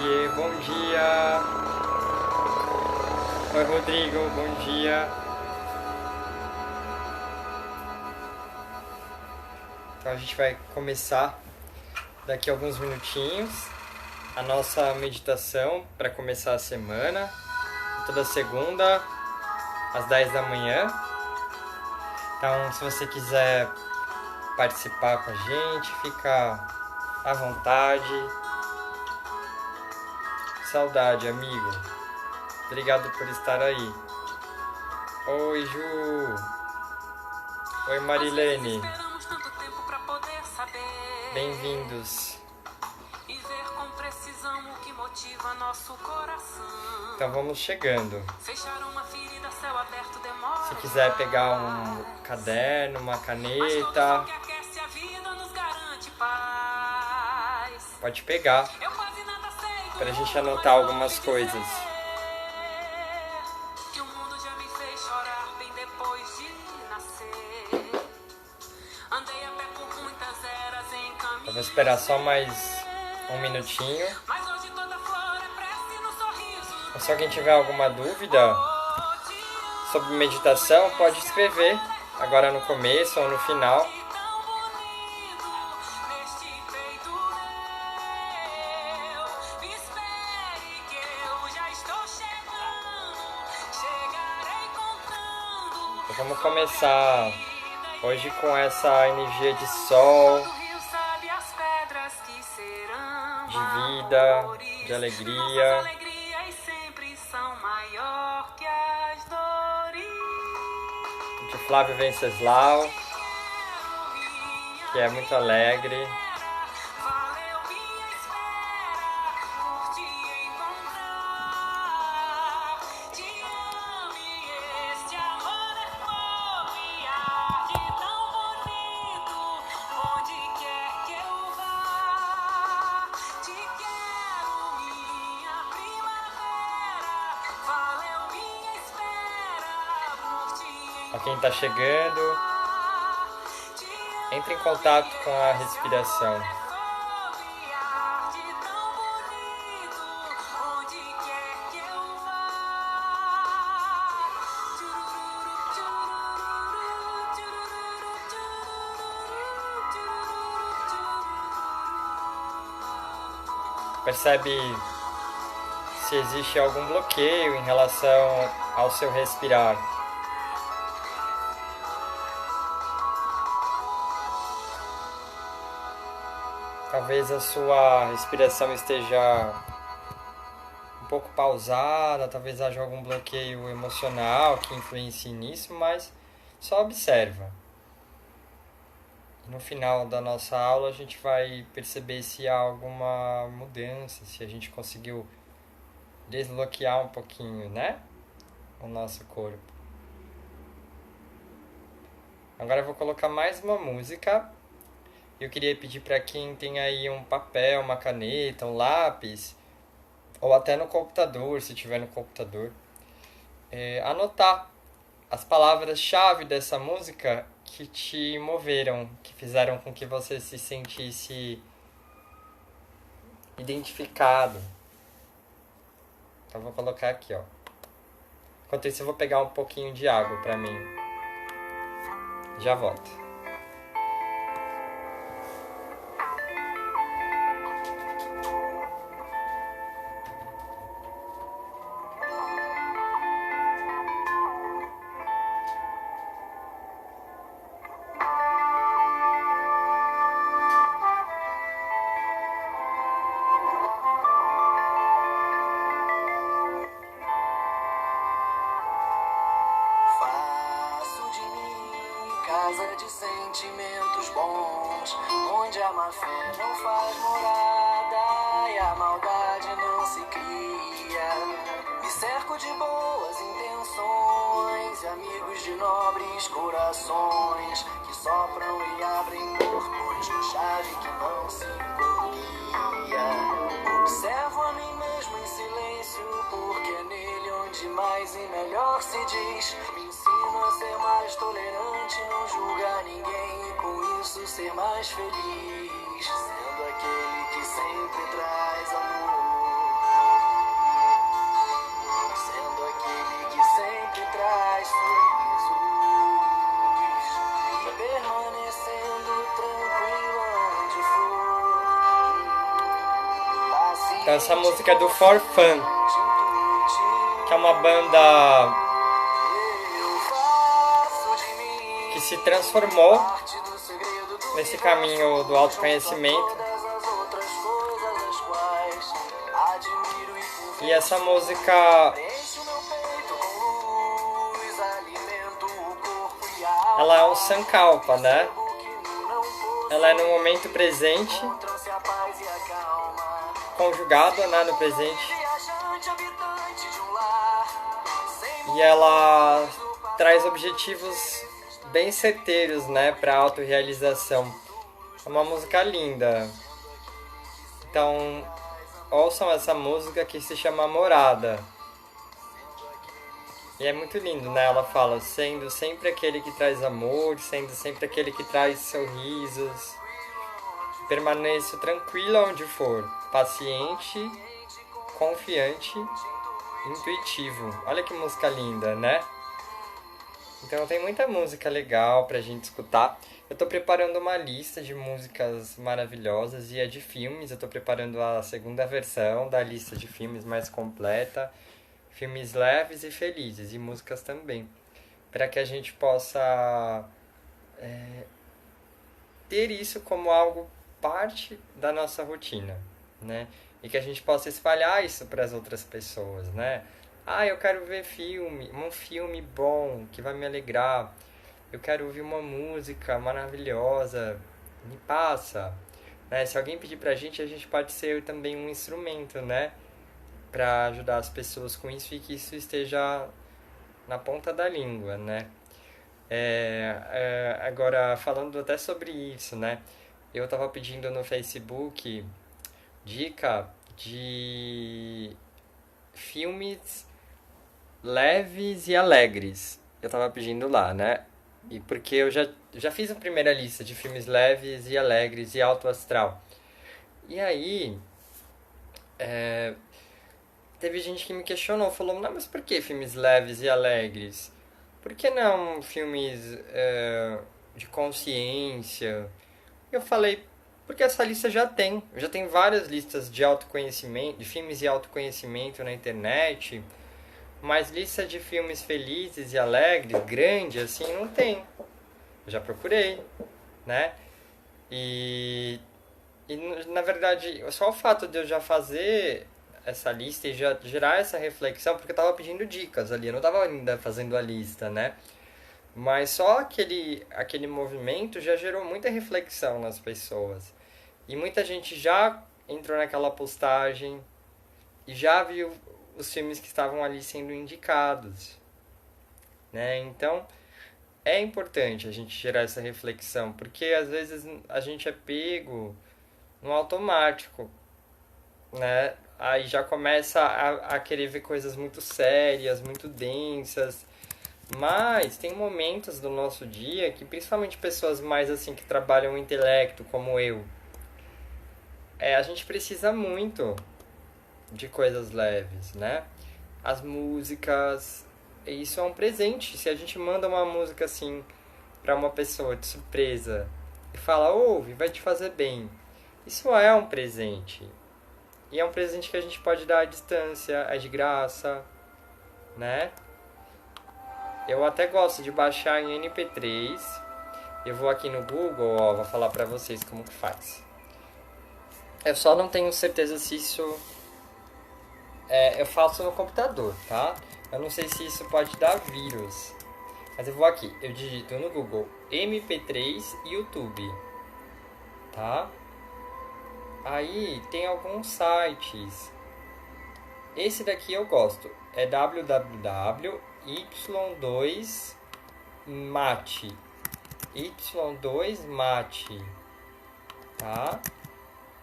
Iê, bom dia. Oi, Rodrigo, bom dia. Então a gente vai começar daqui a alguns minutinhos a nossa meditação para começar a semana, toda segunda às 10 da manhã. Então, se você quiser participar com a gente, fica à vontade. Saudade, amigo. Obrigado por estar aí. Oi, Ju. Oi, Marilene. Bem-vindos. E ver com precisão o que motiva nosso coração. Então vamos chegando. Se quiser pegar um caderno, uma caneta, pode pegar para a gente anotar algumas coisas. Eu vou esperar só mais um minutinho. Se alguém tiver alguma dúvida sobre meditação, pode escrever agora no começo ou no final. Então, vamos começar hoje com essa energia de sol, de vida, de alegria. De Flávio Venceslau, que é muito alegre. Para quem está chegando, entre em contato com a respiração. Percebe se existe algum bloqueio em relação ao seu respirar. Talvez a sua respiração esteja um pouco pausada, talvez haja algum bloqueio emocional que influencie nisso, mas só observa. No final da nossa aula a gente vai perceber se há alguma mudança, se a gente conseguiu desbloquear um pouquinho, né? O nosso corpo. Agora eu vou colocar mais uma música. Eu queria pedir para quem tem aí um papel, uma caneta, um lápis, ou até no computador, se tiver no computador, anotar as palavras-chave dessa música que te moveram, que fizeram com que você se sentisse identificado. Então vou colocar aqui, ó. Enquanto isso eu vou pegar um pouquinho de água para mim. Já volto. Casa de sentimentos bons, onde a má fé não faz morada e a maldade não se cria. Me cerco de boas intenções e amigos de nobres corações que sopram e abrem portões com chave que não se encolhia. Observo a mim mesmo em silêncio, porque é nele onde mais e melhor se diz. Me ensino a ser mais tolerante, não julgar ninguém e com isso ser mais feliz, sendo aquele que sempre traz amor. Então essa música é do For Fun, que é uma banda que se transformou nesse caminho do autoconhecimento. E essa música, ela é um sankalpa, né? Ela é no momento presente, conjugada, né, no presente. E ela traz objetivos bem certeiros, né, para autorrealização. É uma música linda. Então, ouçam essa música que se chama Morada. E é muito lindo, né? Ela fala, sendo sempre aquele que traz amor, sendo sempre aquele que traz sorrisos. Permaneço tranquila onde for, paciente, confiante, intuitivo. Olha que música linda, né? Então tem muita música legal pra gente escutar. Eu tô preparando uma lista de músicas maravilhosas e é de filmes. Eu tô preparando a segunda versão da lista de filmes mais completa. Filmes leves e felizes, e músicas também. Para que a gente possa ter isso como algo parte da nossa rotina, né? E que a gente possa espalhar isso para as outras pessoas, né? Ah, eu quero ver um filme bom, que vai me alegrar. Eu quero ouvir uma música maravilhosa, me passa. Né? Se alguém pedir pra gente, a gente pode ser também um instrumento, né? Pra ajudar as pessoas com isso e que isso esteja na ponta da língua, né? Agora, falando até sobre isso, né? Eu tava pedindo no Facebook dica de filmes leves e alegres. Eu tava pedindo lá, né? E porque eu já fiz a primeira lista de filmes leves e alegres e alto astral. E aí, teve gente que me questionou, falou, não, mas por que filmes leves e alegres? Por que não filmes de consciência? Eu falei, porque essa lista já tem várias listas de autoconhecimento, de filmes de autoconhecimento na internet, mas lista de filmes felizes e alegres, grande assim, não tem. Eu já procurei, né? E na verdade, só o fato de eu já fazer essa lista e já gerar essa reflexão, porque eu tava pedindo dicas ali, eu não tava ainda fazendo a lista, né? Mas só aquele movimento já gerou muita reflexão nas pessoas. E muita gente já entrou naquela postagem e já viu os filmes que estavam ali sendo indicados, né? Então, é importante a gente gerar essa reflexão, porque às vezes a gente é pego no automático, né? Aí já começa a querer ver coisas muito sérias, muito densas. Mas tem momentos do nosso dia que, principalmente pessoas mais assim que trabalham o intelecto, como eu, a gente precisa muito de coisas leves, né? As músicas, isso é um presente. Se a gente manda uma música assim para uma pessoa de surpresa e fala, ouve, vai te fazer bem, isso é um presente. E é um presente que a gente pode dar à distância, é de graça, né? Eu até gosto de baixar em MP3. Eu vou aqui no Google, ó, vou falar pra vocês como que faz. Eu só não tenho certeza se isso... eu faço no computador, tá? Eu não sei se isso pode dar vírus. Mas eu vou aqui, eu digito no Google MP3 YouTube, tá? Aí tem alguns sites. Esse daqui eu gosto. É www.y2mate. Y2mate. Tá?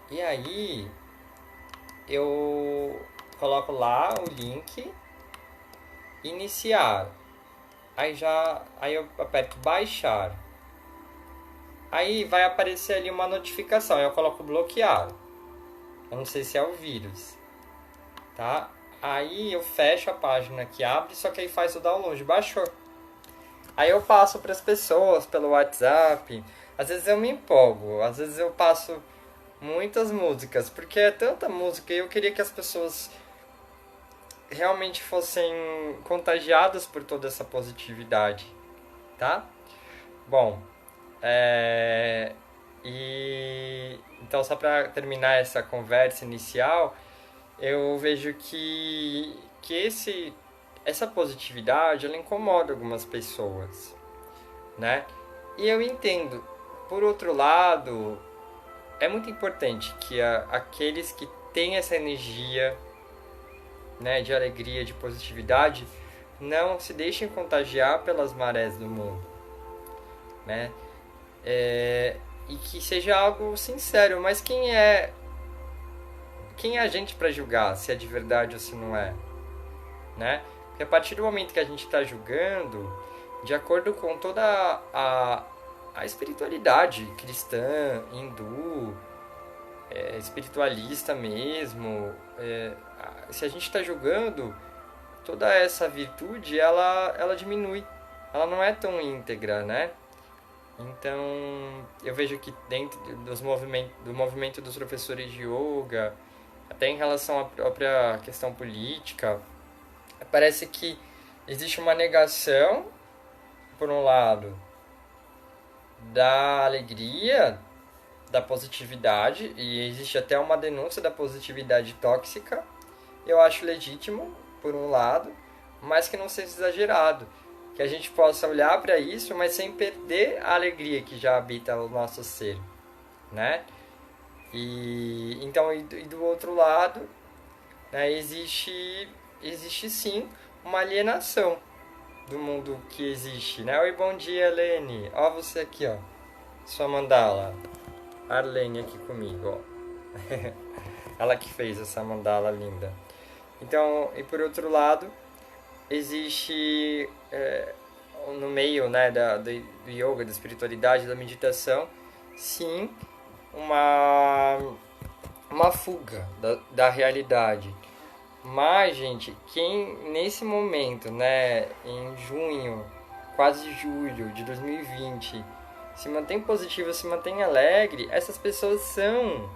E aí eu coloco lá o link. Iniciar. Aí eu aperto baixar. Aí vai aparecer ali uma notificação. Eu coloco bloquear. Eu não sei se é o vírus. Tá? Aí eu fecho a página que abre, só que aí faz o download. Baixou. Aí eu passo para as pessoas pelo WhatsApp. Às vezes eu me empolgo. Às vezes eu passo muitas músicas, porque é tanta música e eu queria que as pessoas realmente fossem contagiadas por toda essa positividade, tá? Bom, e então só para terminar essa conversa inicial, eu vejo que essa positividade ela incomoda algumas pessoas, né? E eu entendo. Por outro lado, é muito importante que aqueles que têm essa energia, né, de alegria, de positividade, não se deixem contagiar pelas marés do mundo, né? E que seja algo sincero. Mas quem é a gente para julgar se é de verdade ou se não é, né? Porque a partir do momento que a gente está julgando, de acordo com toda a espiritualidade cristã, hindu, espiritualista mesmo, se a gente está julgando, toda essa virtude ela diminui, ela não é tão íntegra, né? Então eu vejo que dentro do movimento dos professores de yoga, até em relação à própria questão política, parece que existe uma negação, por um lado, da alegria, da positividade, e existe até uma denúncia da positividade tóxica. Eu acho legítimo, por um lado, mas que não seja exagerado. Que a gente possa olhar para isso, mas sem perder a alegria que já habita o nosso ser, né? Então, e do outro lado, né, existe sim uma alienação do mundo que existe, né? Oi, bom dia, Lene. Ó você aqui, ó. Sua mandala. Arlene aqui comigo, ó. Ela que fez essa mandala linda. Então, e por outro lado, existe no meio, né, do yoga, da espiritualidade, da meditação, sim, uma fuga da realidade. Mas, gente, quem nesse momento, né, em junho, quase julho de 2020, se mantém positivo, se mantém alegre, essas pessoas são,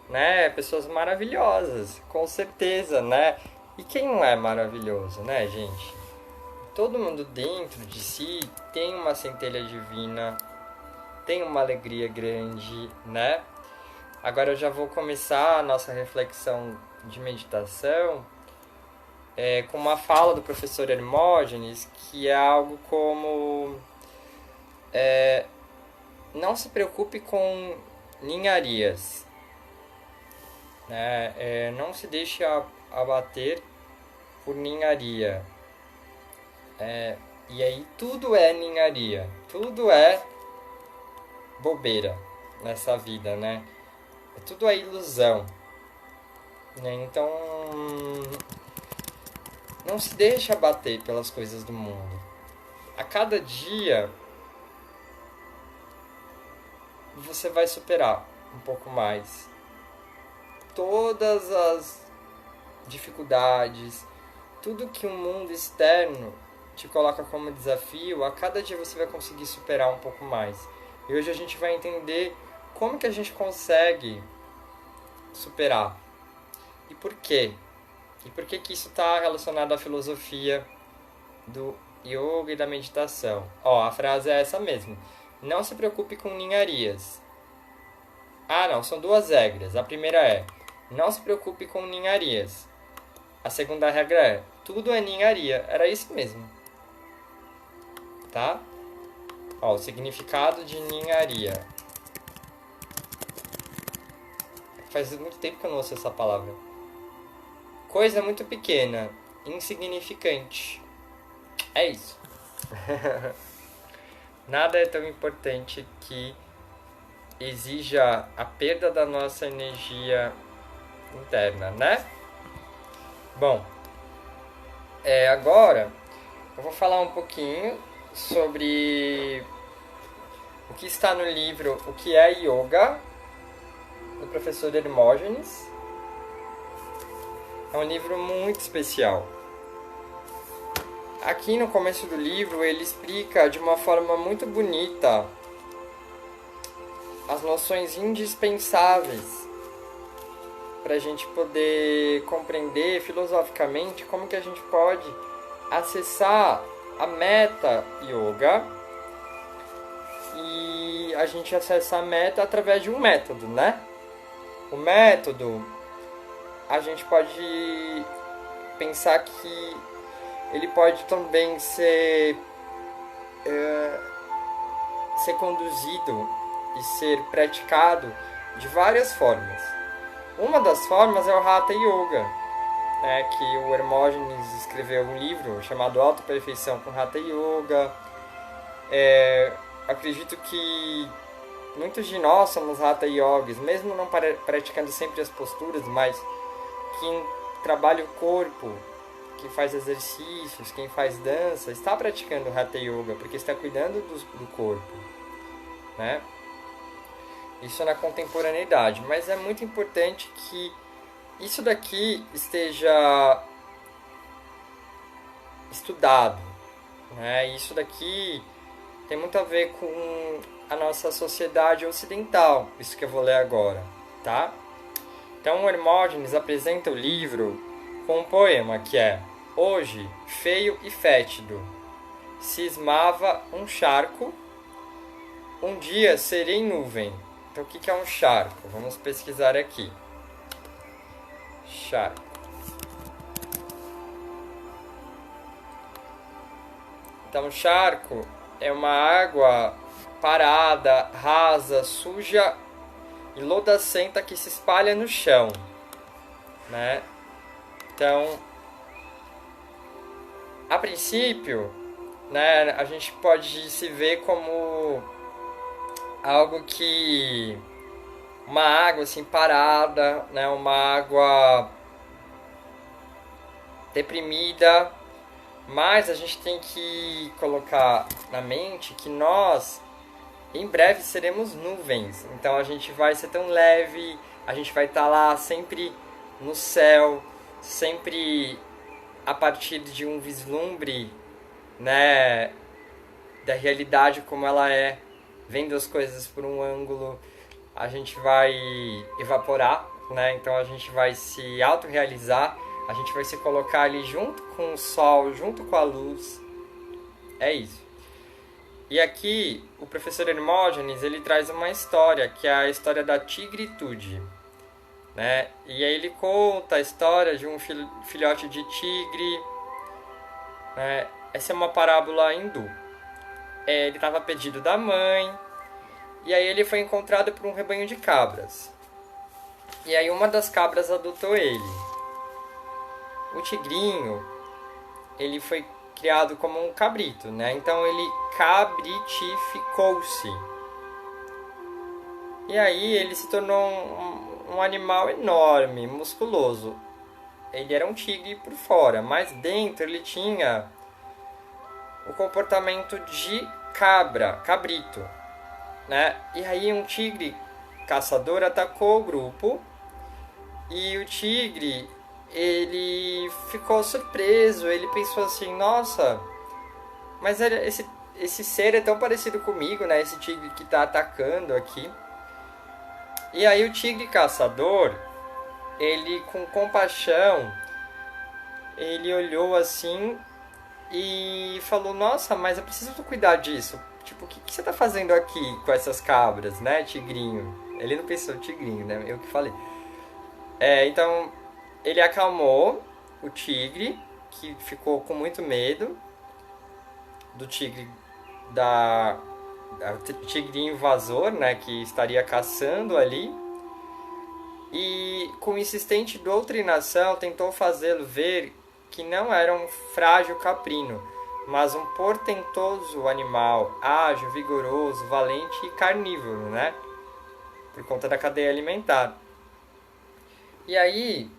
né, pessoas maravilhosas, com certeza, né? E quem não é maravilhoso, né, gente? Todo mundo dentro de si tem uma centelha divina, tem uma alegria grande, né? Agora eu já vou começar a nossa reflexão de meditação com uma fala do professor Hermógenes, que é algo como não se preocupe com ninharias, né? Não se deixe abater por ninharia. E aí tudo é ninharia, tudo é bobeira nessa vida, né? Tudo é ilusão, né? Então não se deixe abater pelas coisas do mundo. A cada dia você vai superar um pouco mais todas as dificuldades, tudo que o mundo externo te coloca como desafio. A cada dia você vai conseguir superar um pouco mais. E hoje a gente vai entender como que a gente consegue superar e por quê. E por que isso está relacionado à filosofia do yoga e da meditação. A frase é essa mesmo. Não se preocupe com ninharias. Não, são duas regras. A primeira é: não se preocupe com ninharias. A segunda regra é: tudo é ninharia. Era isso mesmo. Tá? O significado de ninharia. Faz muito tempo que eu não ouço essa palavra. Coisa muito pequena, insignificante. É isso. Nada é tão importante que exija a perda da nossa energia interna, né? Bom, agora eu vou falar um pouquinho sobre o que está no livro O que é Yoga, do professor Hermógenes. É um livro muito especial. Aqui no começo do livro ele explica de uma forma muito bonita as noções indispensáveis para a gente poder compreender filosoficamente como que a gente pode acessar a meta yoga, e a gente acessa a meta através de um método, né? O método, a gente pode pensar que ele pode também ser conduzido e ser praticado de várias formas. Uma das formas é o Hatha Yoga, né, que o Hermógenes escreveu um livro chamado Autoperfeição com Hatha Yoga. Acredito que muitos de nós somos Hatha Yogis, mesmo não praticando sempre as posturas, mas quem trabalha o corpo, quem faz exercícios, quem faz dança, está praticando Hatha Yoga, porque está cuidando do corpo, né? Isso na contemporaneidade, mas é muito importante que isso daqui esteja estudado, né? Isso daqui tem muito a ver com a nossa sociedade ocidental, isso que eu vou ler agora, tá? Então o Hermógenes apresenta o livro com um poema que é: Hoje, feio e fétido, cismava um charco, um dia serei nuvem. Então o que é um charco? Vamos pesquisar aqui. Charco. Então charco é uma água parada, rasa, suja e lodacenta que se espalha no chão, né? Então, a princípio, né, a gente pode se ver como algo que uma água assim parada, né, uma água deprimida, mas a gente tem que colocar na mente que nós em breve seremos nuvens. Então a gente vai ser tão leve, a gente vai estar lá sempre no céu, sempre a partir de um vislumbre, né, da realidade como ela é, vendo as coisas por um ângulo. A gente vai evaporar, né? Então a gente vai se autorrealizar, a gente vai se colocar ali junto com o sol, junto com a luz. É isso. E aqui o professor Hermógenes, ele traz uma história, que é a história da tigritude, né? E aí ele conta a história de um filhote de tigre, né? Essa é uma parábola hindu. Ele estava perdido da mãe, e aí ele foi encontrado por um rebanho de cabras. E aí uma das cabras adotou ele. O tigrinho, ele foi criado como um cabrito, né? Então ele cabritificou-se. E aí ele se tornou um animal enorme, musculoso. Ele era um tigre por fora, mas dentro ele tinha o comportamento de cabrito, né? E aí um tigre caçador atacou o grupo, e o tigre, ele ficou surpreso, ele pensou assim: nossa, mas esse ser é tão parecido comigo, né? Esse tigre que está atacando aqui. E aí o tigre caçador, ele com compaixão, ele olhou assim e falou: nossa, mas eu preciso cuidar disso. Tipo, o que você tá fazendo aqui com essas cabras, né, tigrinho? Ele não pensou tigrinho, né? Eu que falei. Então, ele acalmou o tigre, que ficou com muito medo do tigre, da tigrinho invasor, né, que estaria caçando ali. E com insistente doutrinação tentou fazê-lo ver que não era um frágil caprino, mas um portentoso animal, ágil, vigoroso, valente e carnívoro, né? Por conta da cadeia alimentar. E aí,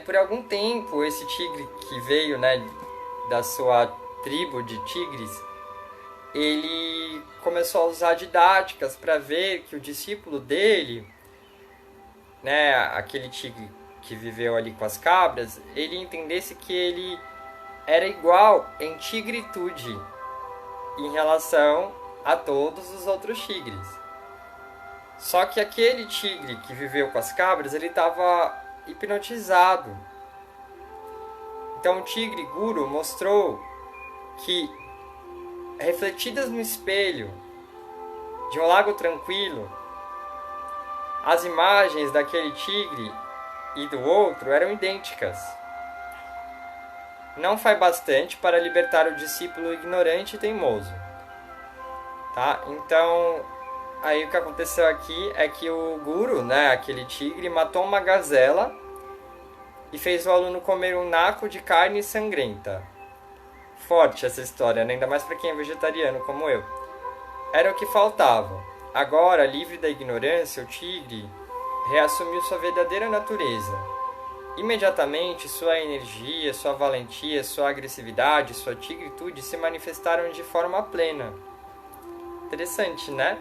por algum tempo, esse tigre que veio, né, da sua tribo de tigres, ele começou a usar didáticas para ver que o discípulo dele, né, aquele tigre que viveu ali com as cabras, ele entendesse que ele era igual em tigritude em relação a todos os outros tigres. Só que aquele tigre que viveu com as cabras, ele estava hipnotizado. Então o tigre Guru mostrou que, refletidas no espelho de um lago tranquilo, as imagens daquele tigre e do outro eram idênticas. Não foi bastante para libertar o discípulo ignorante e teimoso. Tá? Então, aí o que aconteceu aqui é que o Guru, né, aquele tigre, matou uma gazela e fez o aluno comer um naco de carne sangrenta. Forte essa história, né? Ainda mais para quem é vegetariano como eu. Era o que faltava. Agora, livre da ignorância, o tigre reassumiu sua verdadeira natureza. Imediatamente, sua energia, sua valentia, sua agressividade, sua tigritude se manifestaram de forma plena. Interessante, né?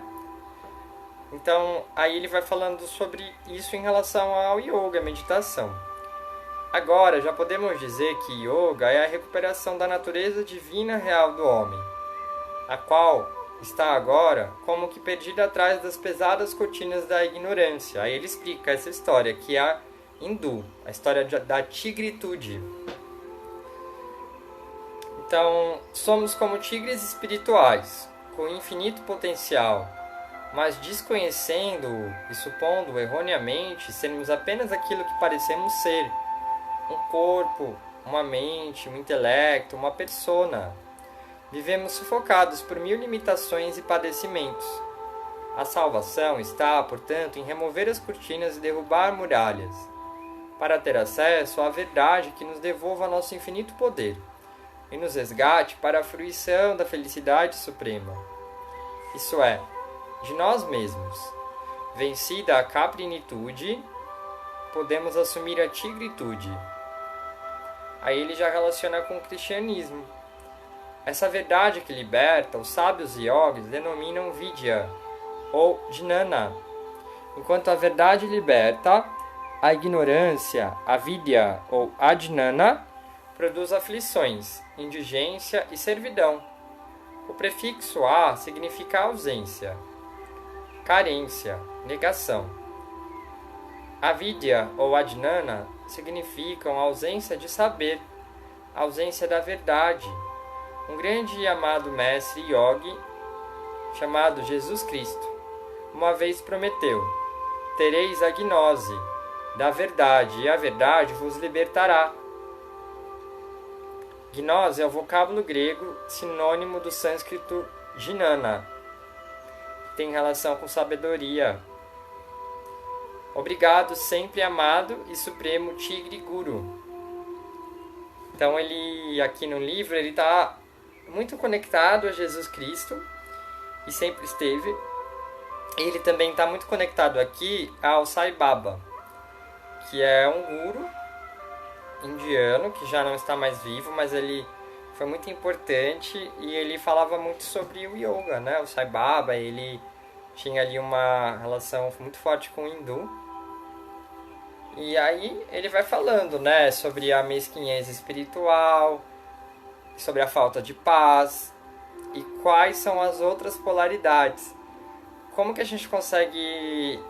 Então, aí ele vai falando sobre isso em relação ao yoga, meditação. Agora, já podemos dizer que yoga é a recuperação da natureza divina real do homem, a qual está agora como que perdida atrás das pesadas cortinas da ignorância. Aí ele explica essa história, que é a hindu, a história da tigritude. Então, somos como tigres espirituais, com infinito potencial, mas desconhecendo e supondo erroneamente sermos apenas aquilo que parecemos ser, um corpo, uma mente, um intelecto, uma persona. Vivemos sufocados por 1000 limitações e padecimentos. A salvação está, portanto, em remover as cortinas e derrubar muralhas, para ter acesso à verdade que nos devolva nosso infinito poder e nos resgate para a fruição da felicidade suprema. Isso é, de nós mesmos. Vencida a caprinitude, podemos assumir a tigritude. Aí ele já relaciona com o cristianismo. Essa verdade que liberta, os sábios yogis denominam vidya, ou jnana. Enquanto a verdade liberta, a ignorância, a vidya, ou ajnana, produz aflições, indigência e servidão. O prefixo a significa ausência, carência, negação. Avidya ou ajnana significam ausência de saber, ausência da verdade. Um grande e amado mestre yogi, chamado Jesus Cristo, uma vez prometeu: tereis a gnose da verdade, e a verdade vos libertará. Gnose é o vocábulo grego sinônimo do sânscrito jnana, tem relação com sabedoria. Obrigado, sempre amado e supremo Tigre Guru. Então ele, aqui no livro, ele está muito conectado a Jesus Cristo, e sempre esteve. Ele também está muito conectado aqui ao Sai Baba, que é um guru indiano, que já não está mais vivo, mas ele foi muito importante, e ele falava muito sobre o yoga, né? O Sai Baba, ele tinha ali uma relação muito forte com o hindu. E aí ele vai falando, né, sobre a mesquinhez espiritual, sobre a falta de paz, e quais são as outras polaridades. Como que a gente consegue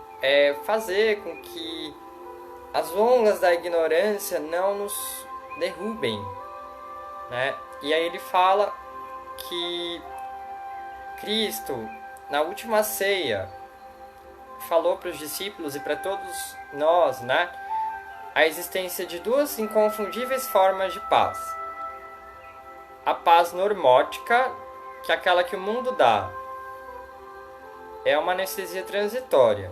fazer com que as ondas da ignorância não nos derrubem, né? E aí ele fala que Cristo, na última ceia, falou para os discípulos e para todos nós, né, a existência de duas inconfundíveis formas de paz. A paz normótica, que é aquela que o mundo dá, é uma anestesia transitória,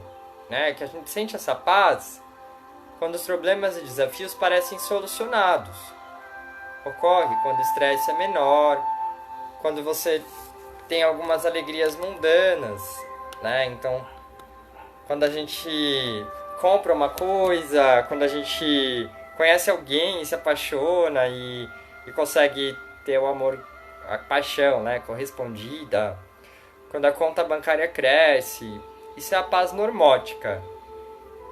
né, que a gente sente essa paz quando os problemas e desafios parecem solucionados. Ocorre quando o estresse é menor, quando você tem algumas alegrias mundanas, né? Então, quando a gente compra uma coisa, quando a gente conhece alguém e se apaixona e consegue ter o amor, a paixão, né, correspondida, quando a conta bancária cresce, isso é a paz normótica,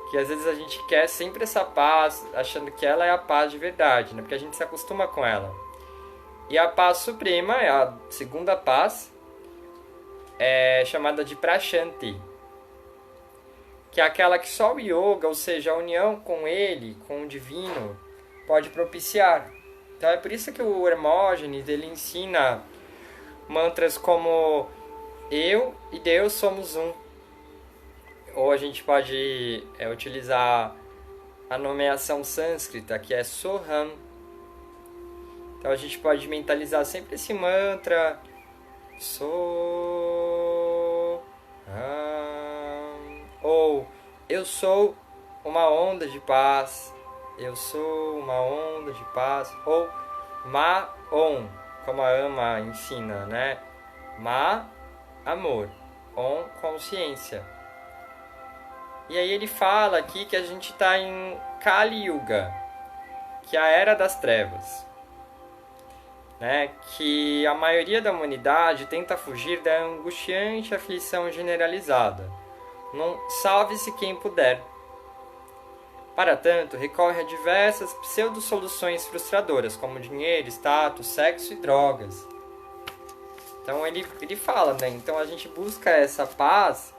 que às vezes a gente quer sempre essa paz, achando que ela é a paz de verdade, né, porque a gente se acostuma com ela. E a paz suprema, é a segunda paz, é chamada de prashanti, que é aquela que só o yoga, ou seja, a união com ele, com o divino, pode propiciar. Então é por isso que o Hermógenes ele ensina mantras como eu e Deus somos um. Ou a gente pode utilizar a nomeação sânscrita, que é Soham. Então a gente pode mentalizar sempre esse mantra Soham. Ou eu sou uma onda de paz. Eu sou uma onda de paz. Ou Ma-on, como a Ama ensina, né? Ma, amor. On, consciência. E aí ele fala aqui que a gente está em Kali Yuga, que é a Era das Trevas. Né? Que a maioria da humanidade tenta fugir da angustiante aflição generalizada. Não salve-se quem puder. Para tanto, recorre a diversas pseudo-soluções frustradoras, como dinheiro, status, sexo e drogas. Então ele fala, né? Então a gente busca essa paz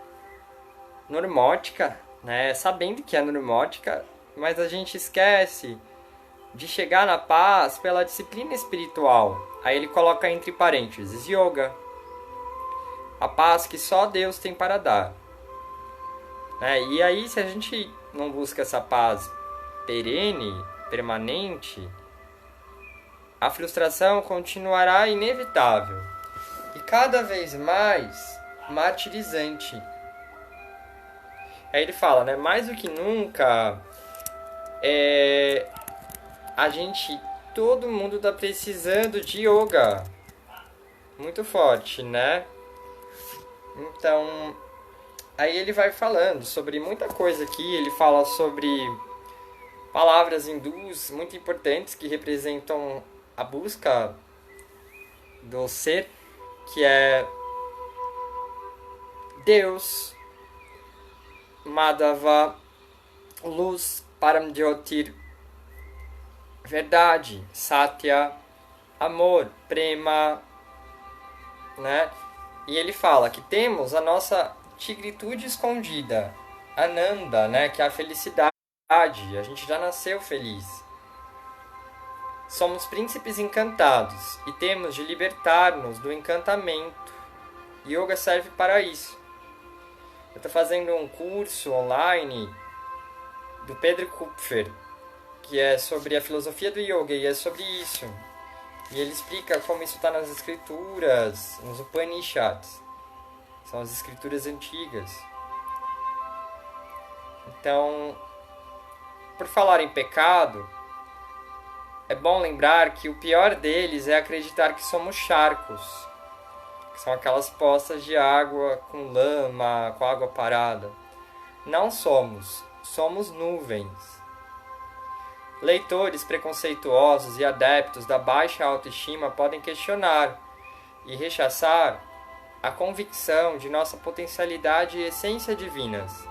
normótica, né? Sabendo que é normótica, mas a gente esquece de chegar na paz pela disciplina espiritual. Aí ele coloca entre parênteses, yoga. A paz que só Deus tem para dar. E aí, se a gente não busca essa paz perene, permanente, a frustração continuará inevitável e cada vez mais martirizante. Aí ele fala, né? Mais do que nunca, todo mundo está precisando de yoga. Muito forte, né? Então, aí ele vai falando sobre muita coisa aqui. Ele fala sobre palavras hindus muito importantes que representam a busca do ser, que é Deus, Madhava, luz, Paramjyotir, verdade, Satya, amor, Prema, né? E ele fala que temos a nossa tigritude escondida, Ananda, né? Que é a felicidade. A gente já nasceu feliz. Somos príncipes encantados e temos de libertar-nos do encantamento. Yoga serve para isso. Eu estou fazendo um curso online do Pedro Kupfer, que é sobre a filosofia do yoga, e é sobre isso. E ele explica como isso está nas escrituras, nos Upanishads. São as escrituras antigas. Então, por falar em pecado, é bom lembrar que o pior deles é acreditar que somos charcos, que são aquelas poças de água com lama, com água parada. Não somos, somos nuvens. Leitores preconceituosos e adeptos da baixa autoestima podem questionar e rechaçar a convicção de nossa potencialidade e essência divinas.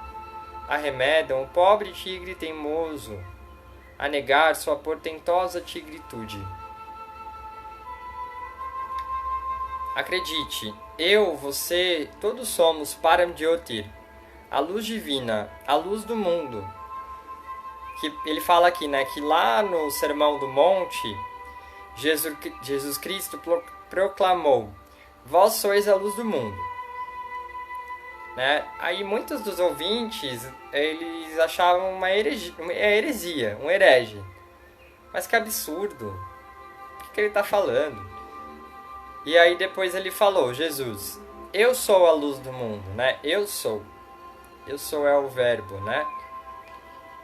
Arremedam o pobre tigre teimoso a negar sua portentosa tigritude. Acredite, eu, você, todos somos Paramjyotir, a luz divina, a luz do mundo. Que ele fala aqui, né, que lá no Sermão do Monte, Jesus Cristo proclamou: vós sois a luz do mundo. Né? Aí muitos dos ouvintes, eles achavam uma heresia, um herege. Mas que absurdo. O que ele está falando? E aí depois ele falou, Jesus, eu sou a luz do mundo, né? Eu sou. Eu sou é o verbo, né?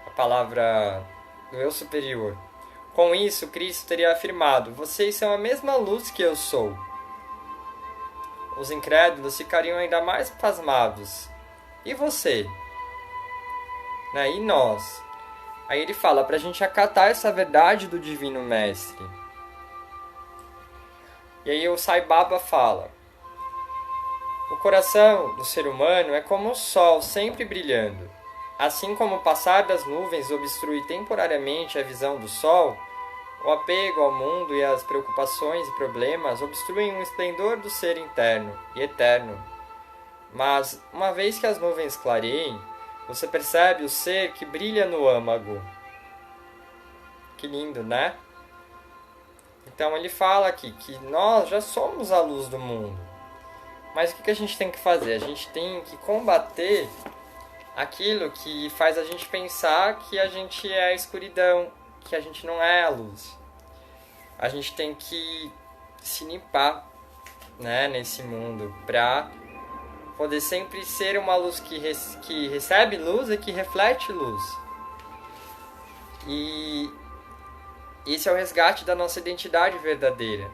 A palavra do eu superior. Com isso, Cristo teria afirmado, vocês são a mesma luz que eu sou. Os incrédulos ficariam ainda mais pasmados. E você? Né? E nós? Aí ele fala para a gente acatar essa verdade do Divino Mestre. E aí o Sai Baba fala: o coração do ser humano é como o sol sempre brilhando. Assim como o passar das nuvens obstrui temporariamente a visão do sol, o apego ao mundo e as preocupações e problemas obstruem o esplendor do ser interno e eterno. Mas, uma vez que as nuvens clareiem, Você percebe o ser que brilha no âmago. Que lindo, né? Então ele fala aqui que nós já somos a luz do mundo. Mas o que a gente tem que fazer? A gente tem que combater aquilo que faz a gente pensar que a gente é a escuridão, que a gente não é a luz. A gente tem que se limpar, né, nesse mundo para poder sempre ser uma luz que recebe luz e que reflete luz. E esse é o resgate da nossa identidade verdadeira,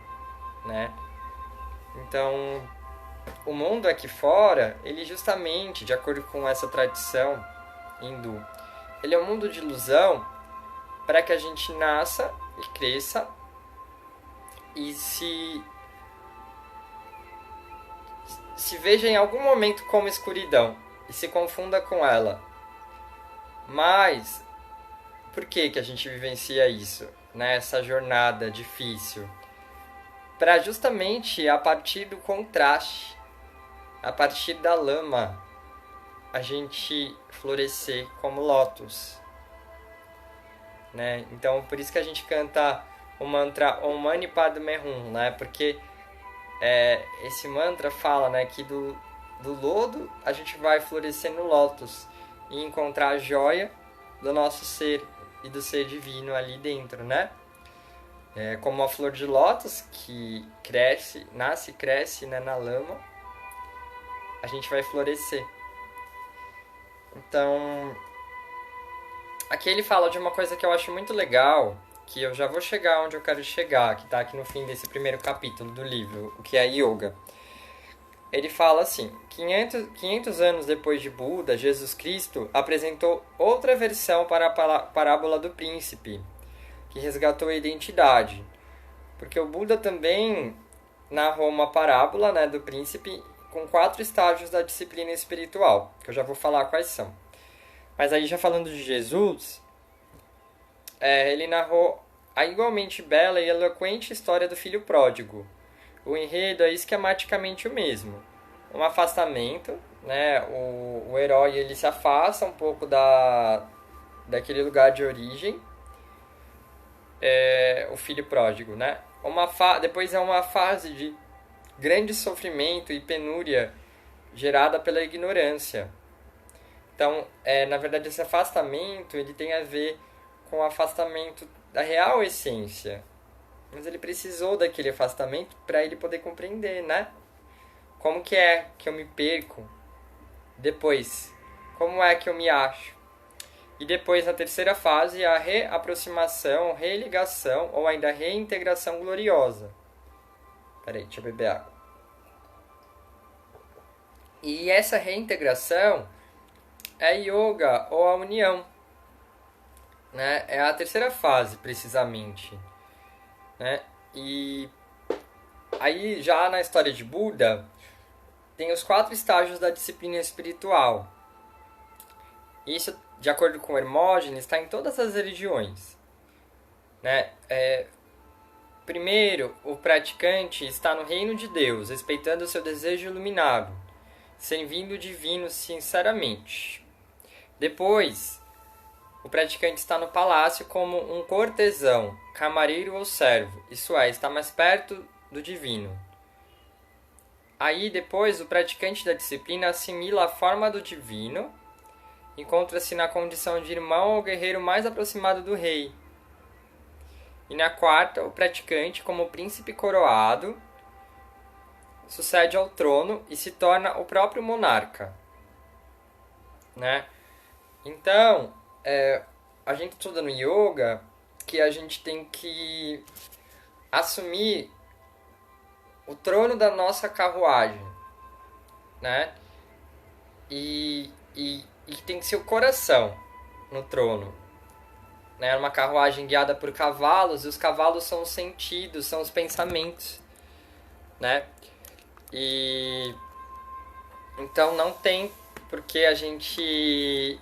né? Então, o mundo aqui fora, ele justamente, de acordo com essa tradição hindu, ele é um mundo de ilusão para que a gente nasça e cresça e se veja em algum momento como escuridão e se confunda com ela. Mas por que a gente vivencia isso, né? Essa jornada difícil? Para justamente a partir do contraste, a partir da lama, a gente florescer como lótus, né? Então por isso que a gente canta o mantra Om Mani Padme Hum, né? Porque esse mantra fala, né, que do lodo a gente vai florescer no lótus e encontrar a joia do nosso ser e do ser divino ali dentro, né? Como a flor de lótus que nasce e cresce, né, na lama, a gente vai florescer. Então, aqui ele fala de uma coisa que eu acho muito legal, que eu já vou chegar onde eu quero chegar, que está aqui no fim desse primeiro capítulo do livro, o que é Yoga. Ele fala assim, 500 anos depois de Buda, Jesus Cristo apresentou outra versão para a parábola do príncipe, que resgatou a identidade. Porque o Buda também narrou uma parábola, né, do príncipe com 4 estágios da disciplina espiritual, que eu já vou falar quais são. Mas aí já falando de Jesus, ele narrou a igualmente bela e eloquente história do filho pródigo. O enredo é esquematicamente o mesmo. Um afastamento, né? O herói ele se afasta um pouco daquele lugar de origem, o filho pródigo, né? Depois é uma fase de grande sofrimento e penúria gerada pela ignorância. Então, na verdade, esse afastamento ele tem a ver com o afastamento da real essência. Mas ele precisou daquele afastamento para ele poder compreender, né? Como que é que eu me perco? Depois, como é que eu me acho? E depois, na terceira fase, a reaproximação, religação ou ainda reintegração gloriosa. Peraí, deixa eu beber água. E essa reintegração é yoga ou a união, né? É a terceira fase, precisamente, né? E aí, já na história de Buda, tem os 4 estágios da disciplina espiritual. Isso, de acordo com Hermógenes, está em todas as religiões, né? Primeiro, o praticante está no reino de Deus, respeitando o seu desejo iluminado, servindo o divino sinceramente. Depois, o praticante está no palácio como um cortesão, camareiro ou servo, isso é, está mais perto do divino. Aí, depois, o praticante da disciplina assimila a forma do divino, encontra-se na condição de irmão ou guerreiro mais aproximado do rei. E na quarta, o praticante, como príncipe coroado, sucede ao trono e se torna o próprio monarca, né? Então, a gente estuda no yoga que a gente tem que assumir o trono da nossa carruagem, né? E tem que ser o coração no trono, né? Uma carruagem guiada por cavalos, e os cavalos são os sentidos, são os pensamentos, né? E então não tem por que a gente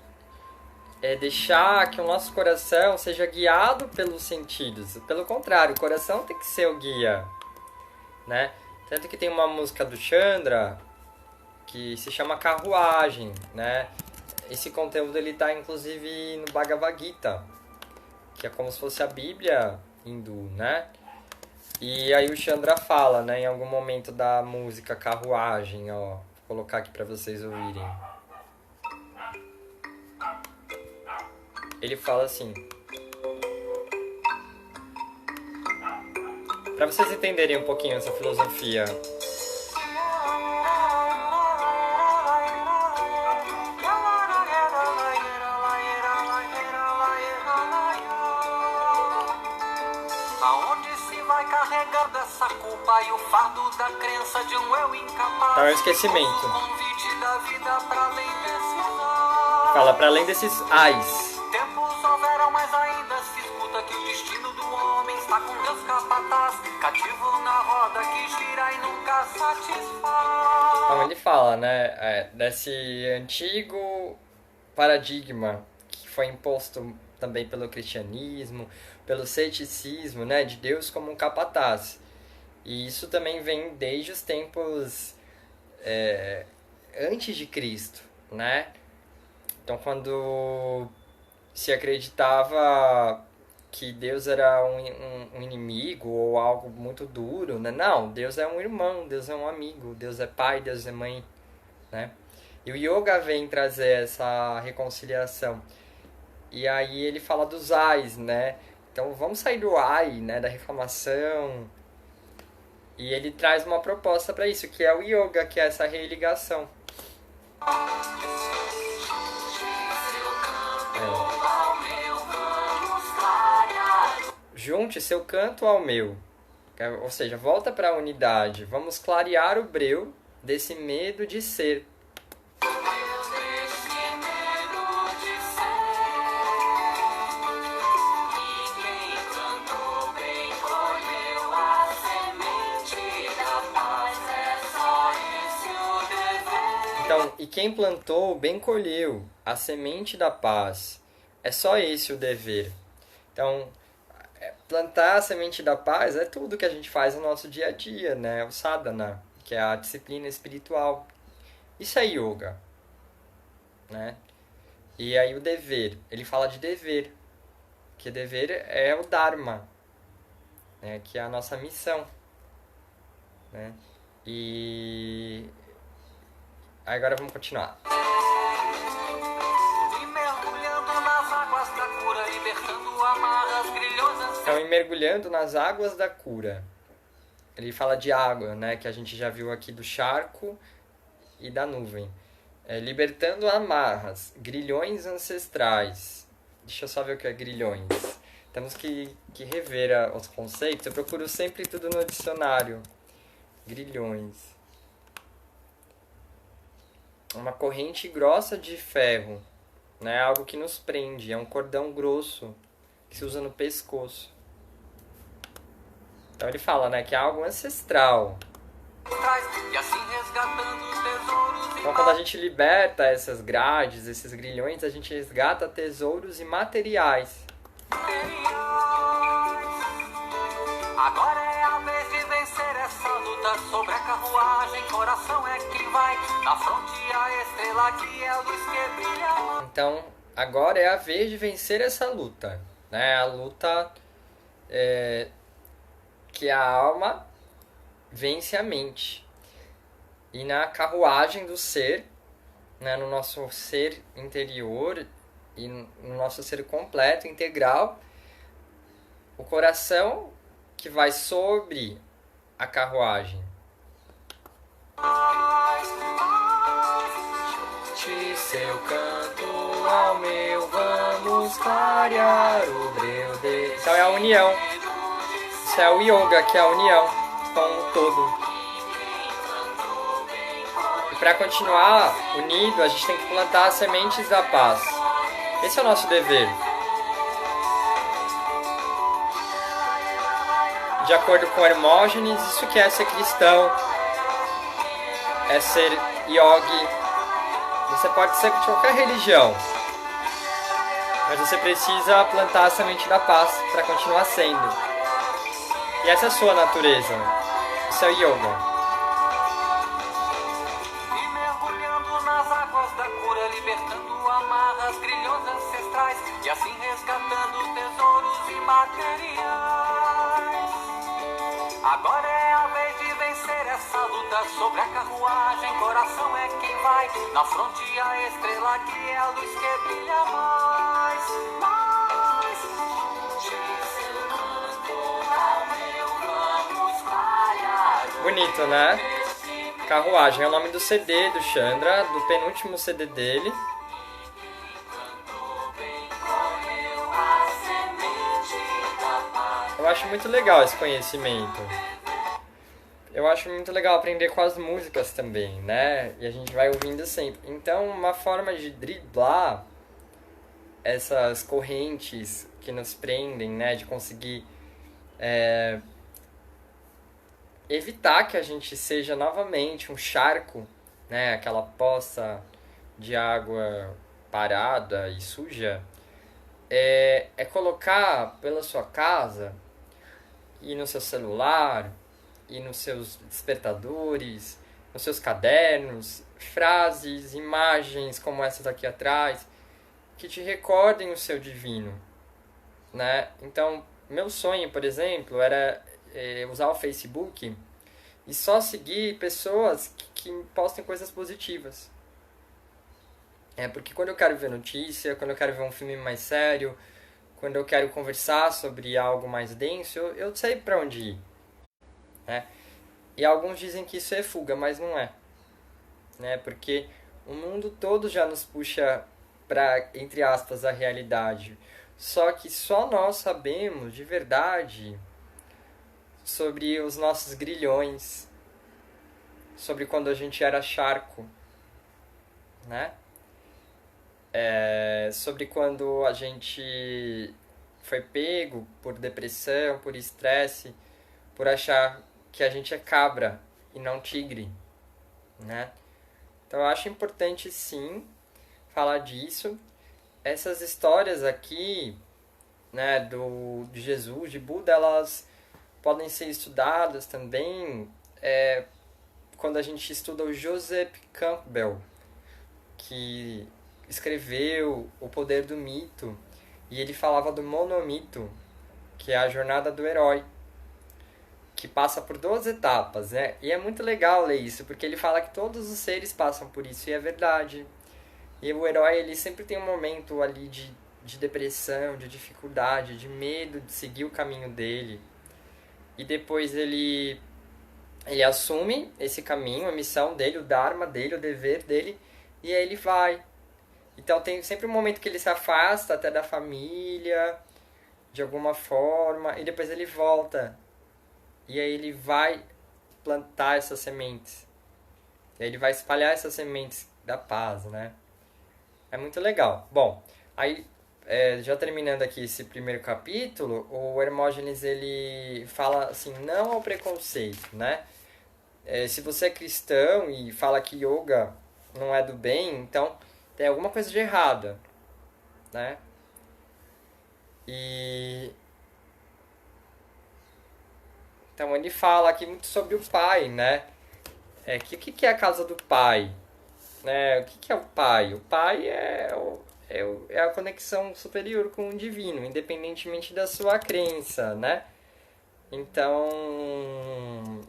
deixar que o nosso coração seja guiado pelos sentidos. Pelo contrário, o coração tem que ser o guia, né? Tanto que tem uma música do Chandra que se chama Carruagem, né? esse conteúdo ele tá inclusive no Bhagavad Gita, que é como se fosse a Bíblia hindu, né? E aí o Chandra fala, né, em algum momento da música Carruagem, ó, vou colocar aqui para vocês ouvirem. Ele fala assim, para vocês entenderem um pouquinho essa filosofia. Carregando essa culpa e o fardo da crença de um eu incapaz. Então é o esquecimento. O convite da vida para além desses Fala para além desses ais. Tempos houveram, mas ainda se escuta que o destino do homem está com Deus capataz, cativo na roda que gira e nunca satisfaz. Então ele fala, né, desse antigo paradigma que foi imposto também pelo cristianismo, pelo ceticismo, né, de Deus como um capataz. E isso também vem desde os tempos antes de Cristo, né? Então, quando se acreditava que Deus era um inimigo ou algo muito duro, né? Não, Deus é um irmão, Deus é um amigo, Deus é pai, Deus é mãe, né? E o yoga vem trazer essa reconciliação. E aí ele fala dos ais, né? Então vamos sair do ai, né, da reclamação. E ele traz uma proposta para isso, que é o yoga, que é essa religação. Junte seu canto ao meu. Ou seja, volta para a unidade. Vamos clarear o breu desse medo de ser. Então, e quem plantou, bem colheu, a semente da paz. É só esse o dever. Então, plantar a semente da paz é tudo que a gente faz no nosso dia a dia, né? O sadhana, que é a disciplina espiritual. Isso é yoga, né? E aí o dever, ele fala de dever, que dever é o dharma, né? Que é a nossa missão, né? E agora vamos continuar. Então, e mergulhando nas águas da cura. Ele fala de água, né? Que a gente já viu aqui do charco e da nuvem. Libertando amarras, grilhões ancestrais. Deixa eu só ver o que é grilhões. Temos que rever os conceitos. Eu procuro sempre tudo no dicionário. Grilhões. Uma corrente grossa de ferro, né? Algo que nos prende. É um cordão grosso que se usa no pescoço. Então ele fala, né, que é algo ancestral. Então quando a gente liberta essas grades, esses grilhões, a gente resgata tesouros imateriais. Agora é a vez de vencer essa luta sobre a carruagem. Coração é quem vai na fronte, a estrela que é a luz que brilha. Então agora é a vez de vencer essa luta, né? A luta que a alma vence a mente. E na carruagem do ser, né, no nosso ser interior e no nosso ser completo, integral, o coração que vai sobre a carruagem. De seu canto ao meu, vamos clarear o breu de... Então é a união. Isso é o yoga, que é a união com o todo. E para continuar unido, a gente tem que plantar as sementes da paz. Esse é o nosso dever. De acordo com Hermógenes, isso que é ser cristão, é ser yogi. Você pode ser de qualquer religião, mas você precisa plantar a semente da paz para continuar sendo. E essa é a sua natureza. Isso é o yoga. E mergulhando nas águas da cura, libertando a assim resgatando tesouros imateriais. Agora é a vez de vencer essa luta sobre a carruagem. Coração é quem vai na fronte, a estrela que é a luz que brilha mais. Bonito, né? Carruagem é o nome do CD do Chandra, do penúltimo CD dele. Eu acho muito legal esse conhecimento. Eu acho muito legal aprender com as músicas também, né? E a gente vai ouvindo sempre. Então, uma forma de driblar essas correntes que nos prendem, né? De conseguir evitar que a gente seja novamente um charco, né? Aquela poça de água parada e suja. É colocar pela sua casa e no seu celular e nos seus despertadores, nos seus cadernos, frases, imagens como essas aqui atrás, que te recordem o seu divino, né? Então, meu sonho, por exemplo, era usar o Facebook e só seguir pessoas que postem coisas positivas. Porque quando eu quero ver notícia, quando eu quero ver um filme mais sério, quando eu quero conversar sobre algo mais denso, eu sei para onde ir, né? E alguns dizem que isso é fuga, mas não é, né? Porque o mundo todo já nos puxa para, entre aspas, a realidade. Só que só nós sabemos de verdade sobre os nossos grilhões, sobre quando a gente era charco, né? Sobre quando a gente foi pego por depressão, por estresse, por achar que a gente é cabra e não tigre, né? Então eu acho importante sim falar disso. Essas histórias aqui, né, de Jesus, de Buda, elas podem ser estudadas também quando a gente estuda o Joseph Campbell, que escreveu O Poder do Mito, e ele falava do monomito, que é a jornada do herói, que passa por 2 etapas, né? E é muito legal ler isso, porque ele fala que todos os seres passam por isso, e é verdade. E o herói, ele sempre tem um momento ali de depressão, de dificuldade, de medo de seguir o caminho dele. E depois ele assume esse caminho, a missão dele, o dharma dele, o dever dele, e aí ele vai. Então tem sempre um momento que ele se afasta até da família, de alguma forma, e depois ele volta. E aí ele vai plantar essas sementes. E aí ele vai espalhar essas sementes da paz, né? É muito legal. Bom, aí já terminando aqui esse primeiro capítulo, o Hermógenes ele fala assim, não ao preconceito, né? Se você é cristão e fala que yoga não é do bem, então tem alguma coisa de errada, né? Então ele fala aqui muito sobre o pai, né? O que é a casa do pai? Né? O que é o pai? O pai é a conexão superior com o divino, independentemente da sua crença, né? Então,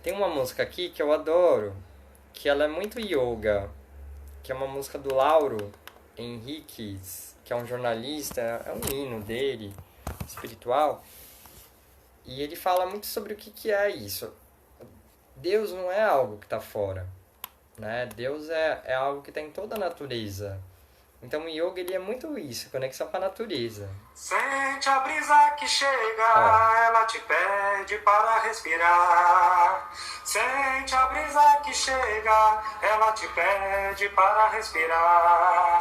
tem uma música aqui que eu adoro, que ela é muito yoga, que é uma música do Lauro Henriques, que é um jornalista, é um hino dele, espiritual, e ele fala muito sobre o que é isso. Deus não é algo que está fora, né? Deus é algo que está em toda a natureza. Então o yoga ele é muito isso, conexão com a natureza. Sente a brisa que chega, ela te pede para respirar. Sente a brisa que chega, ela te pede para respirar.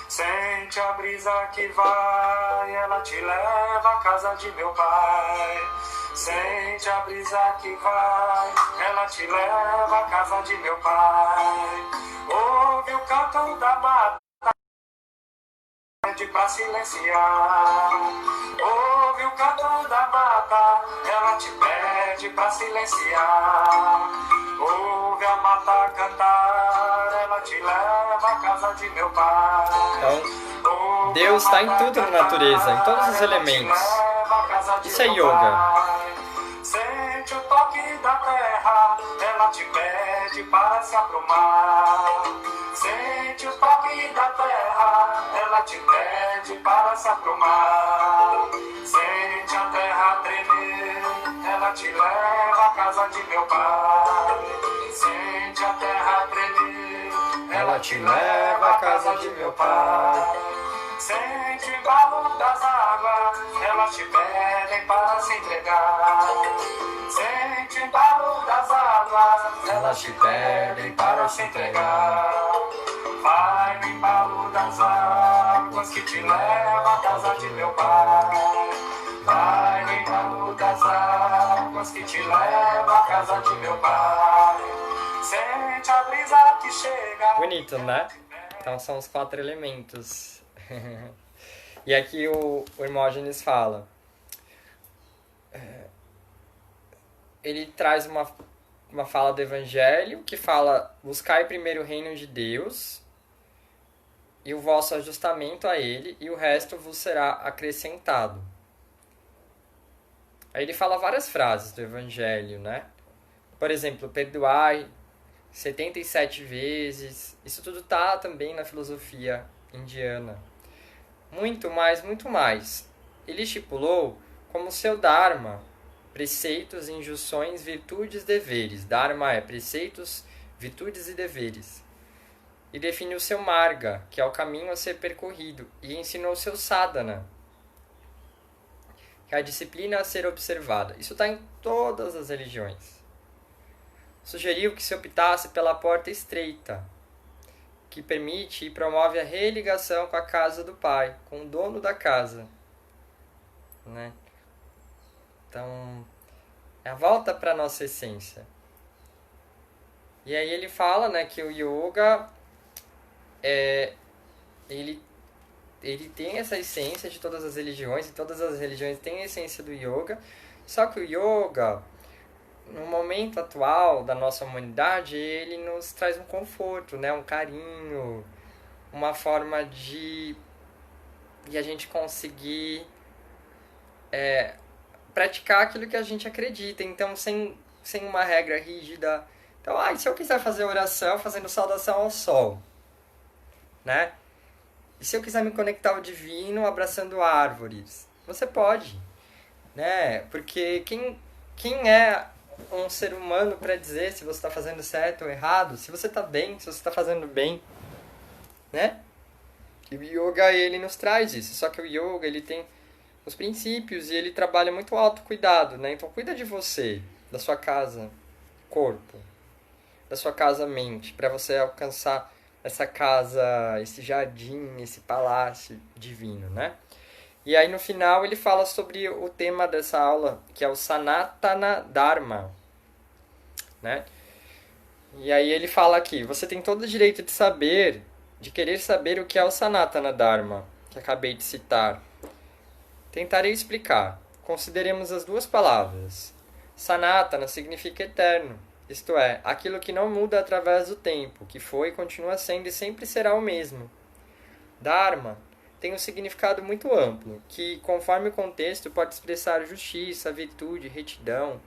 Sente a brisa que vai, ela te leva à casa de meu pai. Sente a brisa que vai, ela te leva à casa de meu pai. Ouve o canto da mata, pede pra silenciar. Ouve o canto da mata, ela te pede pra silenciar. Ouve a mata cantar, ela ela te leva à casa de meu pai. Então, Deus está em tudo na natureza, em todos os elementos. Isso é yoga. Sente o toque da terra, ela te pede para se aprumar. Sente o toque da terra, ela te pede para se aprumar. Sente a terra tremer, ela te leva à casa de meu pai. Sente a terra tremer, ela te leva à casa de meu pai. Sente o embalo das águas, elas te pedem para se entregar. Sente o embalo das águas, elas te pedem para se entregar. Vai no embalo das águas que te leva à casa de meu pai. Vai no embalo das águas que te leva à casa de meu pai. Sente a brisa que chega. Bonito, né? Então são os 4 elementos. E aqui o Hermógenes fala, ele traz uma fala do Evangelho que fala: buscai primeiro o reino de Deus e o vosso ajustamento a ele, e o resto vos será acrescentado. Aí ele fala várias frases do Evangelho, né? Por exemplo, perdoai 77 vezes. Isso tudo tá também na filosofia indiana. Muito mais. Ele estipulou como seu Dharma, preceitos, injunções, virtudes, deveres. Dharma é preceitos, virtudes e deveres. E definiu seu Marga, que é o caminho a ser percorrido, e ensinou seu Sadhana, que é a disciplina a ser observada. Isso está em todas as religiões. Sugeriu que se optasse pela porta estreita, que permite e promove a religação com a casa do pai, com o dono da casa, né? Então, é a volta para a nossa essência. E aí ele fala, né, que o yoga ele tem essa essência de todas as religiões, e todas as religiões têm a essência do yoga, só que o yoga, no momento atual da nossa humanidade, ele nos traz um conforto, né? Um carinho, uma forma de a gente conseguir praticar aquilo que a gente acredita. Então, sem uma regra rígida. Então, se eu quiser fazer oração fazendo saudação ao sol, né? E se eu quiser me conectar ao divino abraçando árvores, você pode, né? Porque quem é um ser humano para dizer se você está fazendo certo ou errado, se você está bem, se você está fazendo bem, né? E o yoga, ele nos traz isso. Só que o yoga, ele tem os princípios e ele trabalha muito autocuidado, né? Então cuida de você, da sua casa corpo, da sua casa mente, para você alcançar essa casa, esse jardim, esse palácio divino, né? E aí no final ele fala sobre o tema dessa aula, que é o Sanatana Dharma, né? E aí ele fala aqui: você tem todo o direito de querer saber o que é o Sanatana Dharma, que acabei de citar. Tentarei explicar. Consideremos as 2 palavras. Sanatana significa eterno, isto é, aquilo que não muda através do tempo, que foi, continua sendo e sempre será o mesmo. Dharma tem um significado muito amplo, que, conforme o contexto, pode expressar justiça, virtude, retidão,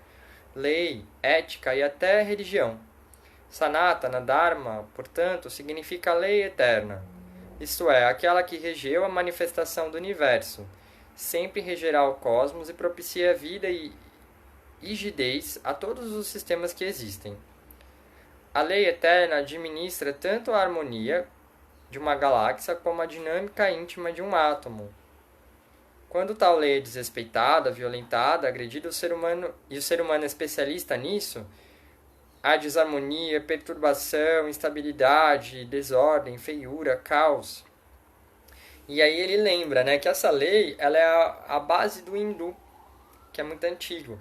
lei, ética e até religião. Sanatana Dharma, portanto, significa lei eterna, isto é, aquela que regeu a manifestação do universo, sempre regerá o cosmos e propicia vida e rigidez a todos os sistemas que existem. A lei eterna administra tanto a harmonia de uma galáxia como a dinâmica íntima de um átomo. Quando tal lei é desrespeitada, violentada, agredida, o ser humano é especialista nisso, há desarmonia, perturbação, instabilidade, desordem, feiura, caos. E aí ele lembra, né, que essa lei ela é a base do hindu, que é muito antigo,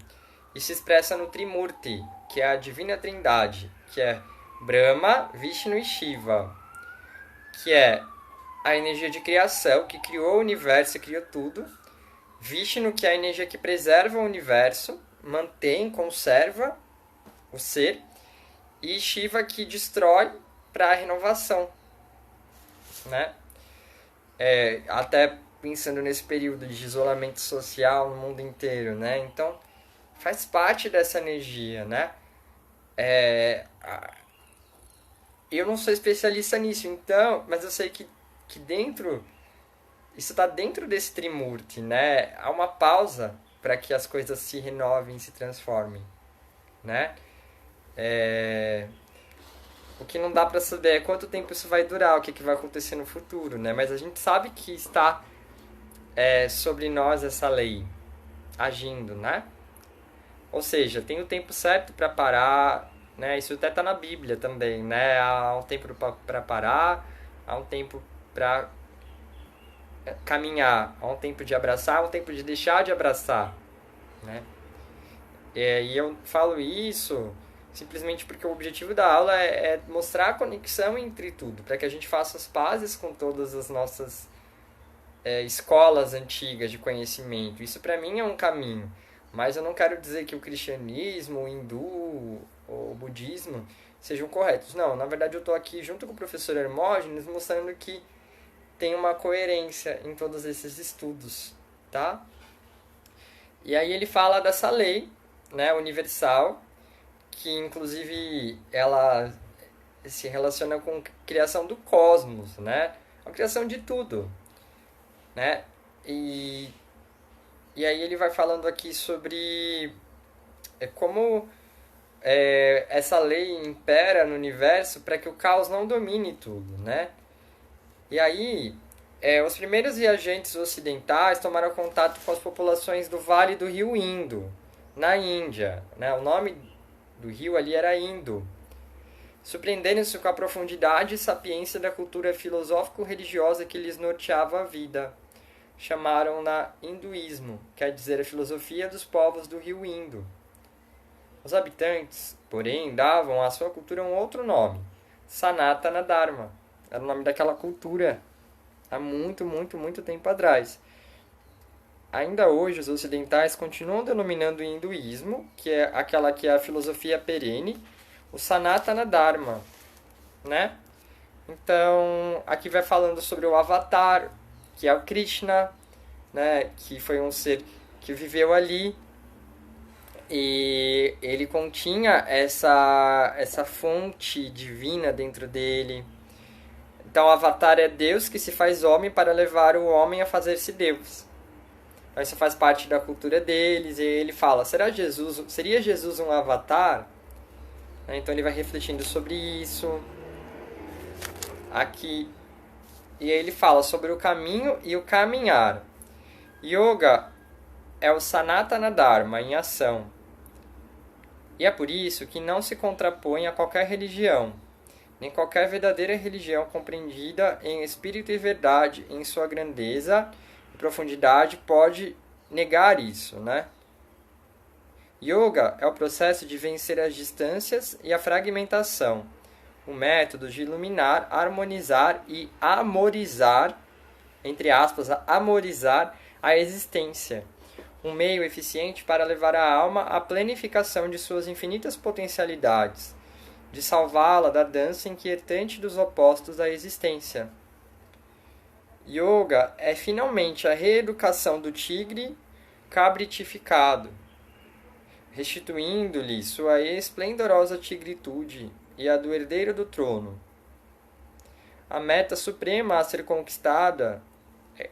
e se expressa no Trimurti, que é a divina trindade, que é Brahma, Vishnu e Shiva, que é a energia de criação, que criou o universo e criou tudo. Vishnu, que é a energia que preserva o universo, mantém, conserva o ser. E Shiva, que destrói para a renovação, né? Até pensando nesse período de isolamento social no mundo inteiro, né? Então, faz parte dessa energia, né? Eu não sou especialista nisso, então, mas eu sei que dentro, isso está dentro desse Trimurti, né? Há uma pausa para que as coisas se renovem, se transformem, né? O que não dá para saber é quanto tempo isso vai durar, o que vai acontecer no futuro, né? Mas a gente sabe que está sobre nós essa lei agindo, né? Ou seja, tem o tempo certo para parar, né? Isso até está na Bíblia também, né? Há um tempo para parar, há um tempo para caminhar, há um tempo de abraçar, há um tempo de deixar de abraçar, né? E eu falo isso simplesmente porque o objetivo da aula é mostrar a conexão entre tudo, para que a gente faça as pazes com todas as nossas escolas antigas de conhecimento. Isso para mim é um caminho, mas eu não quero dizer que o cristianismo, o hindu ou o budismo sejam corretos. Não, na verdade eu estou aqui junto com o professor Hermógenes mostrando que tem uma coerência em todos esses estudos, tá? E aí ele fala dessa lei, né, universal, que inclusive ela se relaciona com a criação do cosmos, né? A criação de tudo, né? E aí ele vai falando aqui sobre como essa lei impera no universo para que o caos não domine tudo, né? E aí, os primeiros viajantes ocidentais tomaram contato com as populações do Vale do Rio Indo, na Índia, né? O nome do rio ali era Indo, surpreendendo-se com a profundidade e sapiência da cultura filosófico-religiosa que lhes norteava a vida. Chamaram-na hinduísmo, quer dizer a filosofia dos povos do rio Indo. Os habitantes, porém, davam à sua cultura um outro nome, Sanatana Dharma. Era o nome daquela cultura há muito, muito, muito tempo atrás. Ainda hoje, os ocidentais continuam denominando o hinduísmo, que é aquela que é a filosofia perene, o Sanatana Dharma, né? Então, aqui vai falando sobre o Avatar, que é o Krishna, né? Que foi um ser que viveu ali e ele continha essa fonte divina dentro dele. Então, o Avatar é Deus que se faz homem para levar o homem a fazer-se Deus. Então, isso faz parte da cultura deles. E ele fala, seria Jesus um avatar? Então ele vai refletindo sobre isso aqui. E aí ele fala sobre o caminho e o caminhar. Yoga é o Sanatana Dharma em ação. E é por isso que não se contrapõe a qualquer religião, nem qualquer verdadeira religião compreendida em espírito e verdade, em sua grandeza e profundidade, pode negar isso, né? Yoga é o processo de vencer as distâncias e a fragmentação, o método de iluminar, harmonizar e amorizar, entre aspas, amorizar a existência, um meio eficiente para levar a alma à planificação de suas infinitas potencialidades, de salvá-la da dança inquietante dos opostos da existência. Yoga é finalmente a reeducação do tigre cabritificado, restituindo-lhe sua esplendorosa tigritude e a do herdeiro do trono. A meta suprema a ser conquistada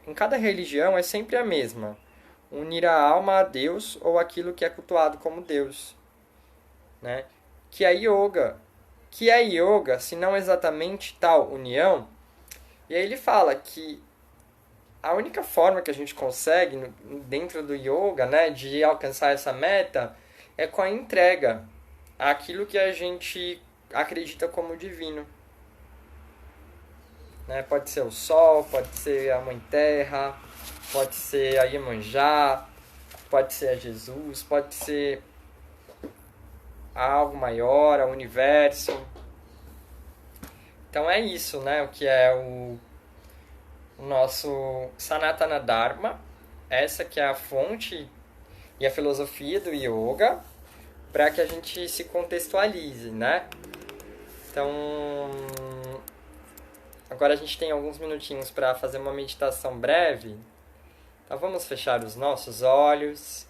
em cada religião é sempre a mesma: unir a alma a Deus ou aquilo que é cultuado como Deus, né? Que é yoga, se não exatamente tal união? E aí ele fala que a única forma que a gente consegue dentro do yoga, né, de alcançar essa meta é com a entrega àquilo que a gente acredita como divino, né? Pode ser o sol, pode ser a Mãe Terra, pode ser a Iemanjá, pode ser a Jesus, pode ser algo maior, ao universo. Então é isso, né? O que é o nosso Sanatana Dharma, essa que é a fonte e a filosofia do yoga, para que a gente se contextualize, né? Então, Agora a gente tem alguns minutinhos para fazer uma meditação breve. Então vamos fechar os nossos olhos.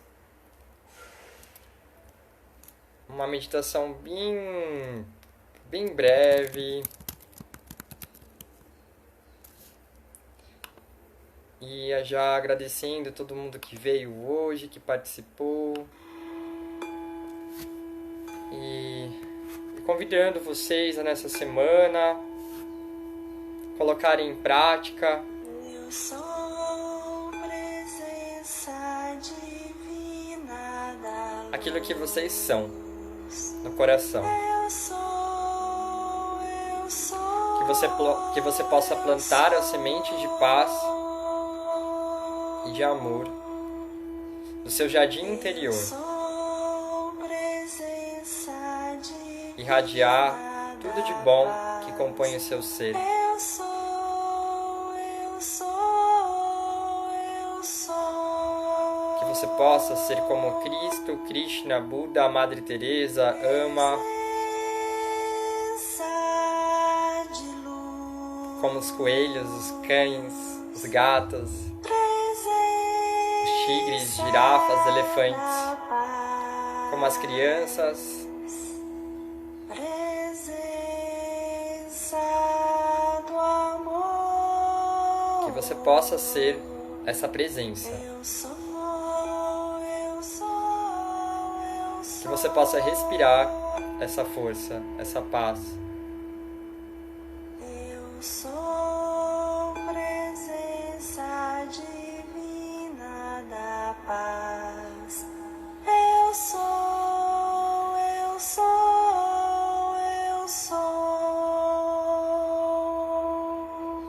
Uma meditação bem breve. E já agradecendo todo mundo que veio hoje, que participou. E convidando vocês a nessa semana colocarem em prática Eu sou presença divina da luz. aquilo que vocês são no coração. Eu sou. Que você possa plantar as sementes de paz e de amor no seu jardim interior, irradiar tudo de bom que compõe o seu ser. Que você possa ser como Cristo, Krishna, Buda, Madre Teresa, ama, como os coelhos, os cães, os gatos, os tigres, girafas, elefantes, como as crianças, que você possa ser essa presença, que você possa respirar essa força, essa paz. Eu sou presença divina da paz. Eu sou, eu sou, eu sou.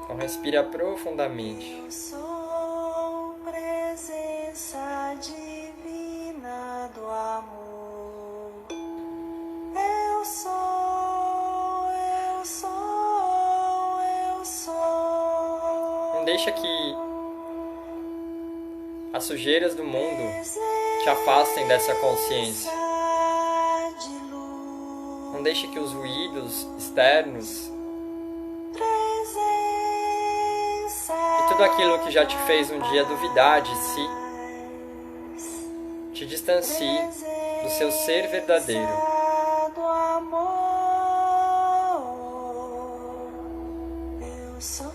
Então respira profundamente. Eu sou presença divina do amor. Eu sou, eu sou, eu sou. Não deixa que as sujeiras do mundo te afastem dessa consciência. Não deixe que os ruídos externos e tudo aquilo que já te fez um dia duvidar de si te distancie do seu ser verdadeiro. Do amor. Eu sou,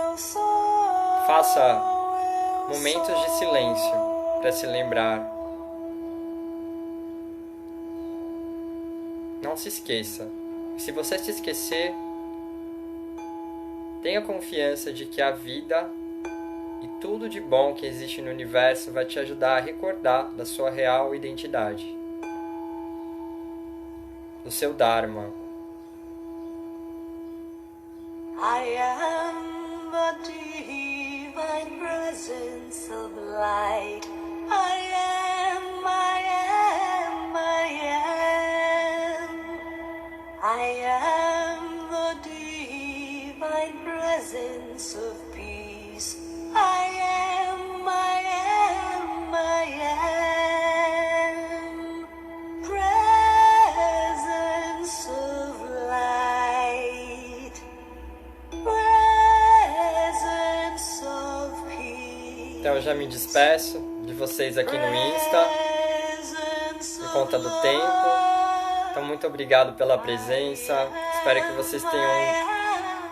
eu sou. Faça momentos de silêncio para se lembrar. Não se esqueça. Se você se esquecer, tenha confiança de que a vida e tudo de bom que existe no universo vai te ajudar a recordar da sua real identidade, do seu Dharma. I am the divine presence of light. I am, I am, I am. I am the divine presence of peace. I am, I am, I am. Presence of light. Presence of peace. Então eu já me despeço de vocês aqui no Insta, por conta do tempo. Então muito obrigado pela presença. Espero que vocês tenham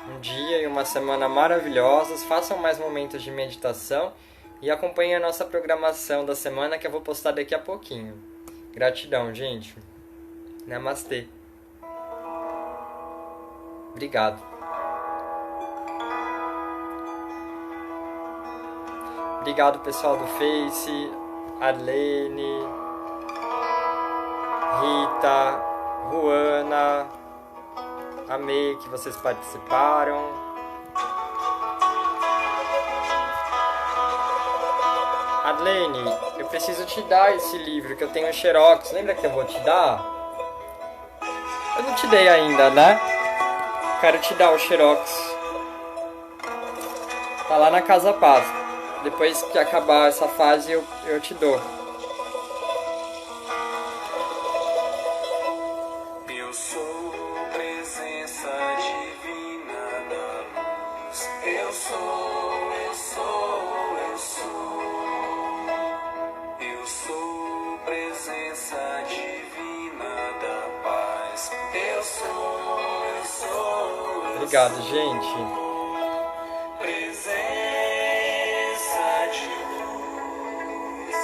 um dia e uma semana maravilhosos. Façam mais momentos de meditação e acompanhem a nossa programação da semana que eu vou postar daqui a pouquinho. Gratidão, gente. Namastê. Obrigado. Obrigado, pessoal do Face, Arlene, Rita, Ruana. Amei que vocês participaram. Arlene, eu preciso te dar esse livro que eu tenho xerox. Lembra que eu vou te dar? Eu não te dei ainda, né? Quero te dar o xerox. Tá lá na Casa Paz. Depois que acabar essa fase eu te dou. Eu sou presença divina. Obrigado, gente. Presença de luz,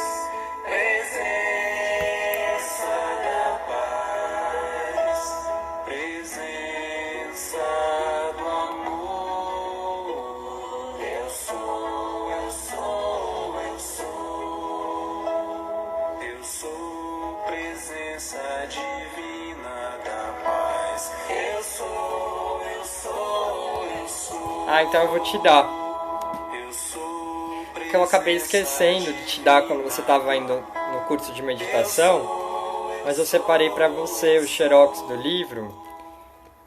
presença da paz, presença do amor. Eu sou, eu sou, eu sou. Eu sou presença divina da paz. Eu sou, eu sou, eu sou. Ah, então eu vou te dar. Eu sou Porque eu acabei esquecendo de te dar quando você estava indo no curso de meditação. Mas eu separei para você o xerox do livro.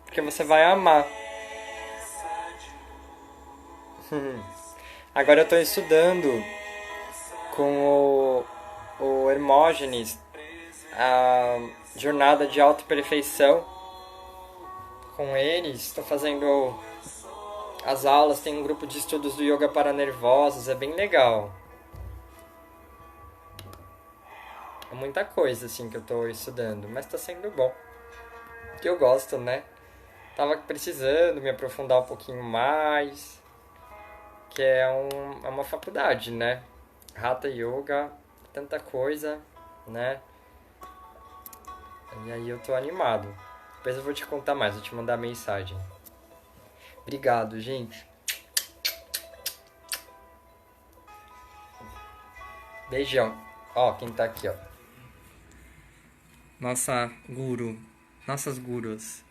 Porque você vai amar. Agora eu estou estudando com o Hermógenes a jornada de autoperfeição com eles. Estou fazendo as aulas, tem um grupo de estudos do yoga para nervosos, é bem legal. É muita coisa assim que eu estou estudando, mas está sendo bom. Que eu gosto, né? Tava precisando me aprofundar um pouquinho mais, que é uma faculdade, né? Hatha Yoga, tanta coisa, né? E aí eu tô animado. Depois eu vou te contar mais, vou te mandar mensagem. Obrigado, gente. Beijão. Ó, quem tá aqui, ó. Nossa guru. Nossas gurus.